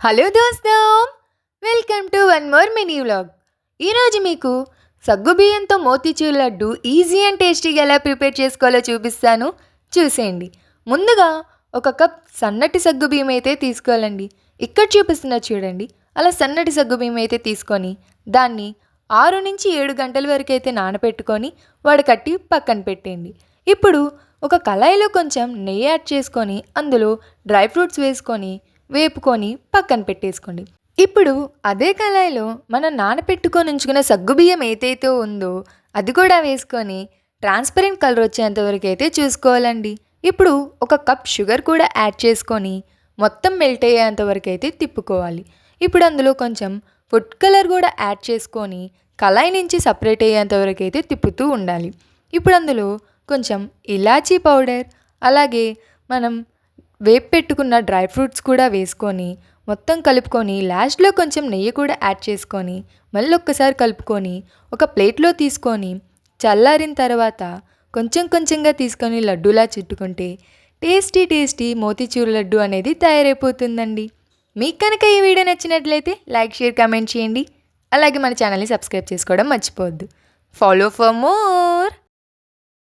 Hello దోస్తం, welcome to one more mini vlog. ఈరోజు మీకు సగ్గుబియ్యంతో మోతీచూర్ లడ్డు ఈజీ అండ్ టేస్టీగా ఎలా ప్రిపేర్ చేసుకోవాలో చూపిస్తాను, చూసేయండి. ముందుగా ఒక కప్ సన్నటి సగ్గుబియ్యం అయితే తీసుకోవాలండి. ఇక్కడ చూపిస్తున్నా చూడండి, అలా సన్నటి సగ్గుబియ్యం అయితే తీసుకొని దాన్ని 6 నుంచి 7 గంటల వరకు అయితే నానబెట్టుకొని వడకట్టి పక్కన పెట్టండి. ఇప్పుడు ఒక కళాయిలో కొంచెం నెయ్యి యాడ్ చేసుకొని అందులో డ్రై ఫ్రూట్స్ వేసుకొని వేపుకొని పక్కన పెట్టేసుకోండి. ఇప్పుడు అదే కళాయిలో మనం నానపెట్టుకొని ఉంచుకున్న సగ్గుబియ్యం ఏదైతే ఉందో అది కూడా వేసుకొని ట్రాన్స్పరెంట్ కలర్ వచ్చేంత వరకు అయితే చూసుకోవాలండి. ఇప్పుడు ఒక కప్ షుగర్ కూడా యాడ్ చేసుకొని మొత్తం మెల్ట్ అయ్యేంత వరకు అయితే తిప్పుకోవాలి. ఇప్పుడు అందులో కొంచెం ఫుడ్ కలర్ కూడా యాడ్ చేసుకొని కళాయి నుంచి సపరేట్ అయ్యేంత వరకు అయితే తిప్పుతూ ఉండాలి. ఇప్పుడు అందులో కొంచెం ఇలాచీ పౌడర్, అలాగే మనం వేపు పెట్టుకున్న డ్రై ఫ్రూట్స్ కూడా వేసుకొని మొత్తం కలుపుకొని లాస్ట్లో కొంచెం నెయ్యి కూడా యాడ్ చేసుకొని మళ్ళీ ఒక్కసారి కలుపుకొని ఒక ప్లేట్లో తీసుకొని చల్లారిన తర్వాత కొంచెం కొంచెంగా తీసుకొని లడ్డూలా చుట్టుకుంటే టేస్టీ మోతీచూర్ లడ్డు అనేది తయారైపోతుందండి. మీకు కనుక ఈ వీడియో నచ్చినట్లయితే లైక్, షేర్, కామెంట్ చేయండి. అలాగే మన ఛానల్ని సబ్స్క్రైబ్ చేసుకోవడం మర్చిపోవద్దు. Follow for more.